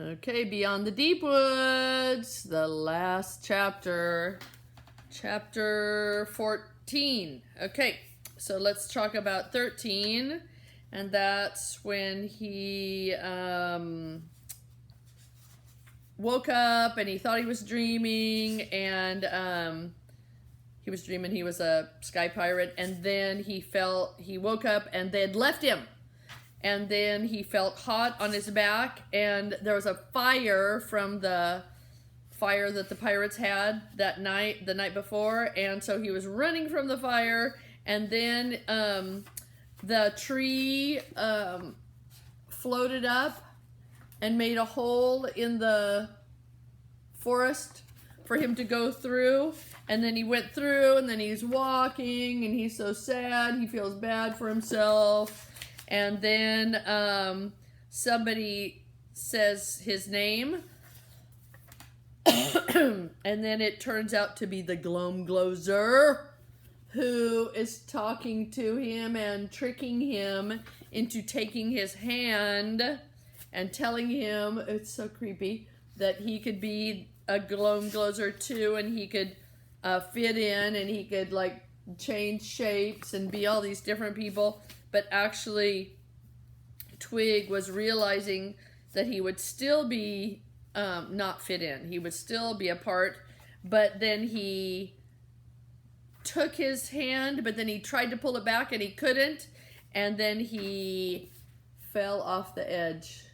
Okay, Beyond the Deepwoods, the last chapter, chapter 14. Okay, so let's talk about 13, and that's when he woke up and he thought he was dreaming, and he was dreaming he was a sky pirate, and then he woke up and they'd left him. And then he felt hot on his back, and there was a fire from the fire that the pirates had the night before, and so he was running from the fire, and then the tree floated up and made a hole in the forest for him to go through, and then he went through, and then he's walking, and he's so sad, he feels bad for himself. And then somebody says his name, and then it turns out to be the Glomglozer, who is talking to him and tricking him into taking his hand and telling him, it's so creepy, that he could be a Glomglozer too, and he could fit in, and he could like change shapes and be all these different people. But actually, Twig was realizing that he would still be not fit in. He would still be a part, but then he took his hand, but then he tried to pull it back and he couldn't, and then he fell off the edge.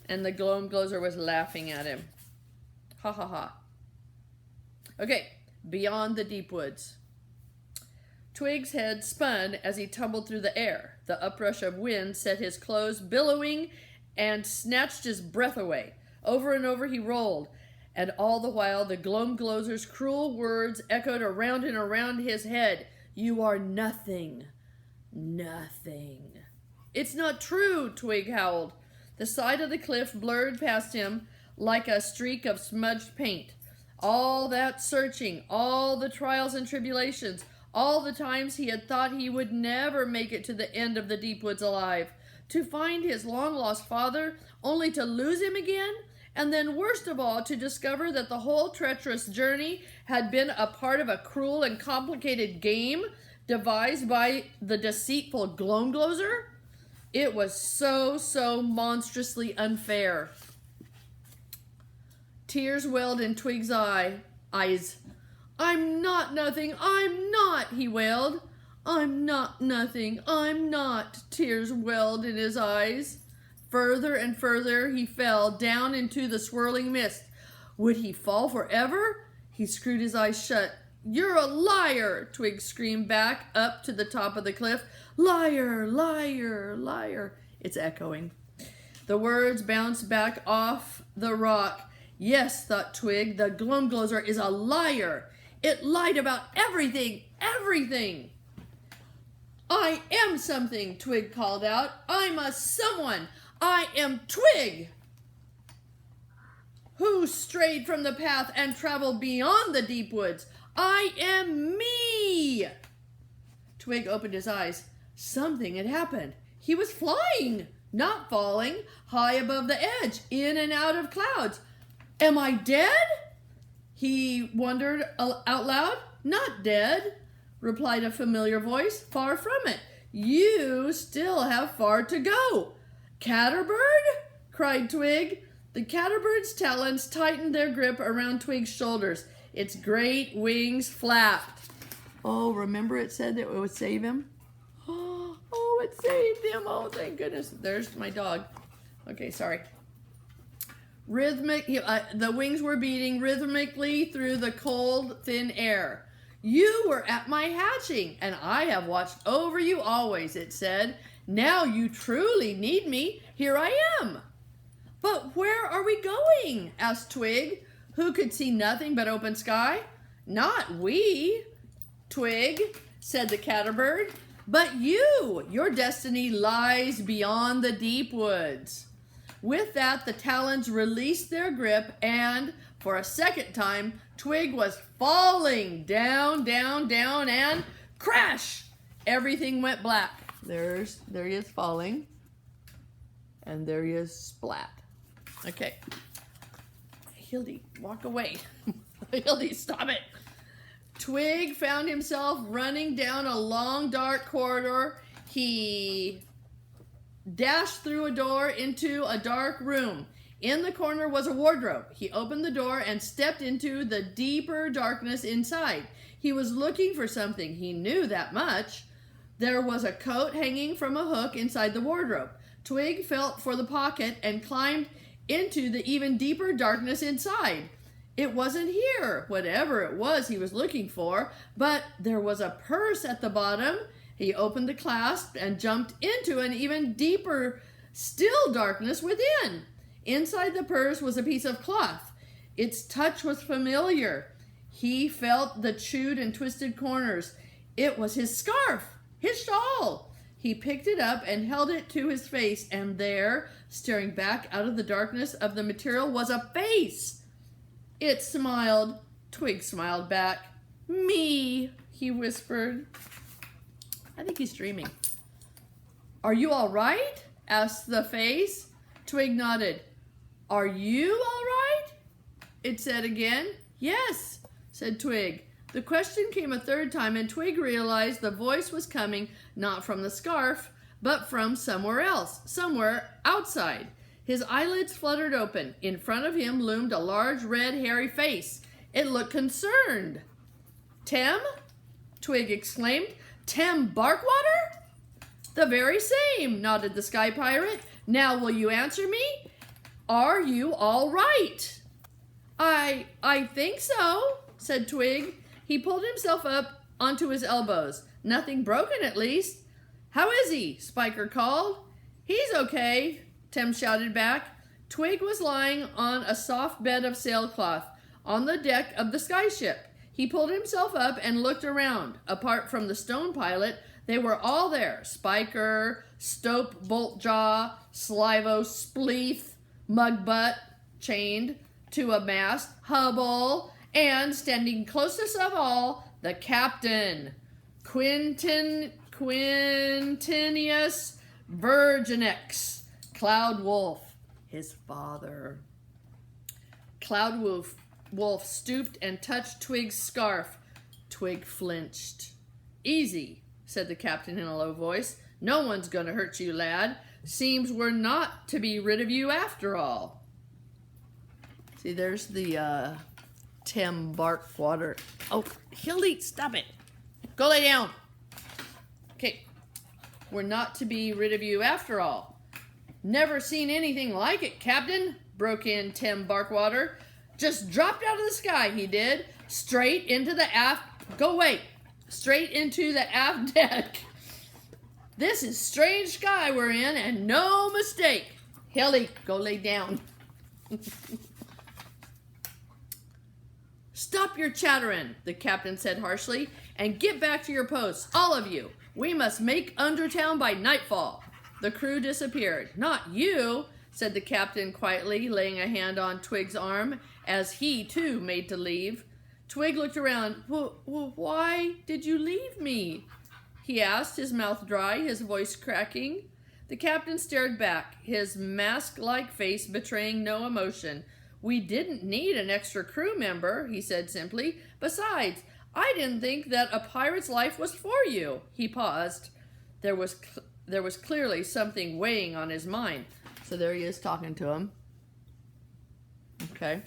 And the Glomglozer was laughing at him. Ha ha ha. Okay, Beyond the Deepwoods. Twig's head spun as he tumbled through the air. The uprush of wind set his clothes billowing and snatched his breath away. Over and over he rolled, and all the while the Glomglozer's cruel words echoed around and around his head. You are nothing. Nothing. It's not true, Twig howled. The side of the cliff blurred past him like a streak of smudged paint. All that searching, all the trials and tribulations, all the times he had thought he would never make it to the end of the Deepwoods alive, to find his long-lost father, only to lose him again, and then worst of all, to discover that the whole treacherous journey had been a part of a cruel and complicated game devised by the deceitful Glomglozer. It was so monstrously unfair. Tears welled in Twig's eyes. I'm not nothing, I'm not, he wailed. I'm not nothing, I'm not. Tears welled in his eyes. Further and further he fell down into the swirling mist. Would he fall forever? He screwed his eyes shut. You're a liar, Twig screamed back up to the top of the cliff. Liar, liar, liar. It's echoing. The words bounced back off the rock. Yes, thought Twig, the Glomglozer is a liar. It lied about everything, everything. I am something, Twig called out. I'm a someone. I am Twig, who strayed from the path and traveled beyond the Deepwoods. I am me. Twig opened his eyes. Something had happened. He was flying, not falling, high above the edge, in and out of clouds. Am I dead? He wondered out loud. Not dead, replied a familiar voice. Far from it. You still have far to go. Caterbird? Cried Twig. The caterbird's talons tightened their grip around Twig's shoulders. Its great wings flapped. Oh, remember it said that it would save him? Oh, it saved him. Oh, thank goodness. There's my dog. Okay, sorry. The wings were beating rhythmically through the cold, thin air. You were at my hatching, and I have watched over you always, it said. Now you truly need me. Here I am. But where are we going? Asked Twig, who could see nothing but open sky. Not we, Twig, said the caterbird, but you. Your destiny lies beyond the Deepwoods. With that, the talons released their grip, and for a second time, Twig was falling down, down, down, and crash! Everything went black. There he is falling, and there he is splat. Okay. Hildy, walk away. Hildy, stop it. Twig found himself running down a long, dark corridor. He dashed through a door into a dark room. In the corner was a wardrobe. He opened the door and stepped into the deeper darkness inside. He was looking for something. He knew that much. There was a coat hanging from a hook inside the wardrobe. Twig felt for the pocket and climbed into the even deeper darkness inside. It wasn't here, whatever it was he was looking for, but there was a purse at the bottom. He opened the clasp and jumped into an even deeper, still darkness within. Inside the purse was a piece of cloth. Its touch was familiar. He felt the chewed and twisted corners. It was his scarf, his shawl. He picked it up and held it to his face, and there, staring back out of the darkness of the material, was a face. It smiled. Twig smiled back. "Me," he whispered. I think he's dreaming. "Are you all right?" asked the face. Twig nodded. "Are you all right?" it said again. "Yes," said Twig. The question came a third time, and Twig realized the voice was coming not from the scarf, but from somewhere else, somewhere outside. His eyelids fluttered open. In front of him loomed a large, red, hairy face. It looked concerned. "Tem?" Twig exclaimed. "Tem Barkwater?" "The very same," nodded the Sky Pirate. "Now will you answer me? Are you all right?" I think so," said Twig. He pulled himself up onto his elbows. "Nothing broken, at least." "How is he?" Spiker called. "He's okay," Tem shouted back. Twig was lying on a soft bed of sailcloth on the deck of the skyship. He pulled himself up and looked around. Apart from the stone pilot, they were all there. Spiker, Stope, Boltjaw, Slivo, Spleeth, Mugbutt, chained to a mast, Hubble, and standing closest of all, the captain, Quintinius Virginex, Cloud Wolf, his father. Cloud Wolf stooped and touched Twig's scarf. Twig flinched. "Easy," said the captain in a low voice. "No one's going to hurt you, lad. Seems we're not to be rid of you after all." See, there's the Tem Barkwater. Oh, Hildy, stop it. Go lay down. Okay. "We're not to be rid of you after all." "Never seen anything like it, Captain," broke in Tem Barkwater. "Just dropped out of the sky, he did. Straight into the aft... Go away. Straight into the aft deck. This is strange sky we're in, and no mistake. Hildy, go lay down." "Stop your chattering," the captain said harshly, "and get back to your posts, all of you. We must make Undertown by nightfall." The crew disappeared. "Not you," said the captain quietly, laying a hand on Twig's arm, as he, too, made to leave. Twig looked around. Why did you leave me?" he asked, his mouth dry, his voice cracking. The captain stared back, his mask-like face betraying no emotion. "We didn't need an extra crew member," he said simply. "Besides, I didn't think that a pirate's life was for you." He paused. There was clearly something weighing on his mind. So there he is talking to him. Okay.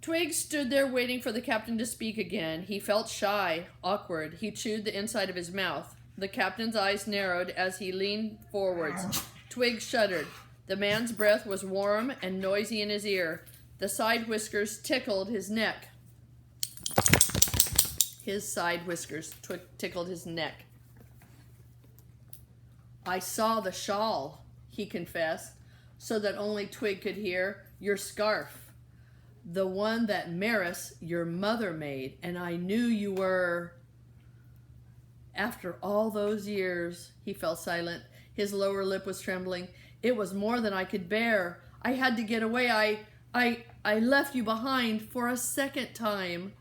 Twig stood there waiting for the captain to speak again. He felt shy, awkward. He chewed the inside of his mouth. The captain's eyes narrowed as he leaned forwards. Twig shuddered. The man's breath was warm and noisy in his ear. The side whiskers tickled his neck. His side whiskers tickled his neck. "I saw the shawl," he confessed, so that only Twig could hear. "Your scarf. The one that Maris, your mother, made, and I knew you were..." After all those years, he fell silent. His lower lip was trembling. "It was more than I could bear. I had to get away. I left you behind for a second time."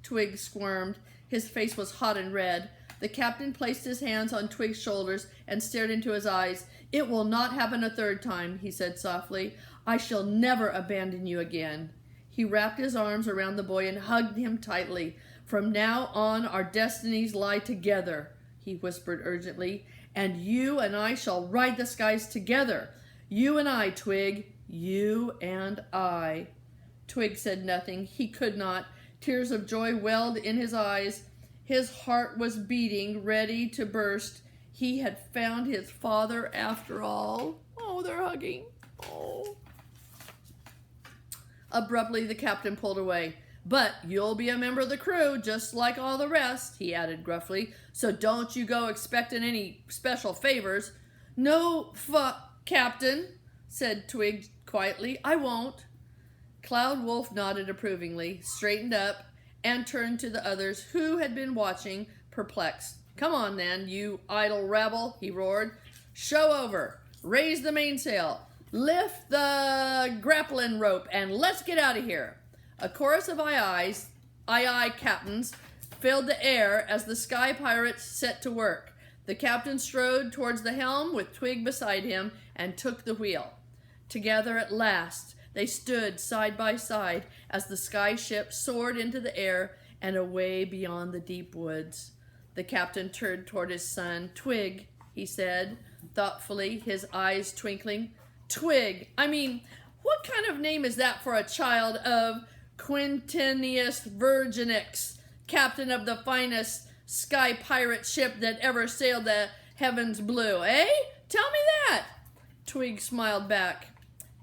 Twig squirmed. His face was hot and red. The captain placed his hands on Twig's shoulders and stared into his eyes. "It will not happen a third time," he said softly. "I shall never abandon you again." He wrapped his arms around the boy and hugged him tightly. "From now on, our destinies lie together," he whispered urgently, "and you and I shall ride the skies together. You and I, Twig. You and I." Twig said nothing. He could not. Tears of joy welled in his eyes. His heart was beating, ready to burst. He had found his father after all. Oh, they're hugging. Oh. Abruptly, the captain pulled away. "But you'll be a member of the crew, just like all the rest," he added gruffly. "So don't you go expecting any special favors." "No, Captain," said Twig quietly. "I won't." Cloud Wolf nodded approvingly, straightened up, and turned to the others who had been watching, perplexed. "Come on then, you idle rabble," he roared. "Show over. Raise the mainsail. Lift the grappling rope, and let's get out of here." A chorus of aye, captains filled the air as the sky pirates set to work. The captain strode towards the helm with Twig beside him and took the wheel. Together at last, they stood side by side as the sky ship soared into the air and away beyond the deep woods. The captain turned toward his son. "Twig," he said thoughtfully, his eyes twinkling. "Twig, what kind of name is that for a child of Quintinius Virginix, captain of the finest sky pirate ship that ever sailed the heavens blue, eh? Tell me that." Twig smiled back.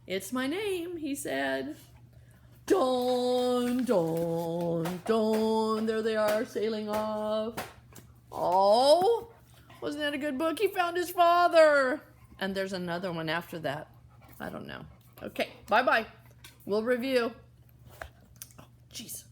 "It's my name," he said. Dawn, dawn, dawn. There they are, sailing off. Oh, wasn't that a good book? He found his father. And there's another one after that. I don't know. Okay, bye-bye. We'll review. Oh, jeez.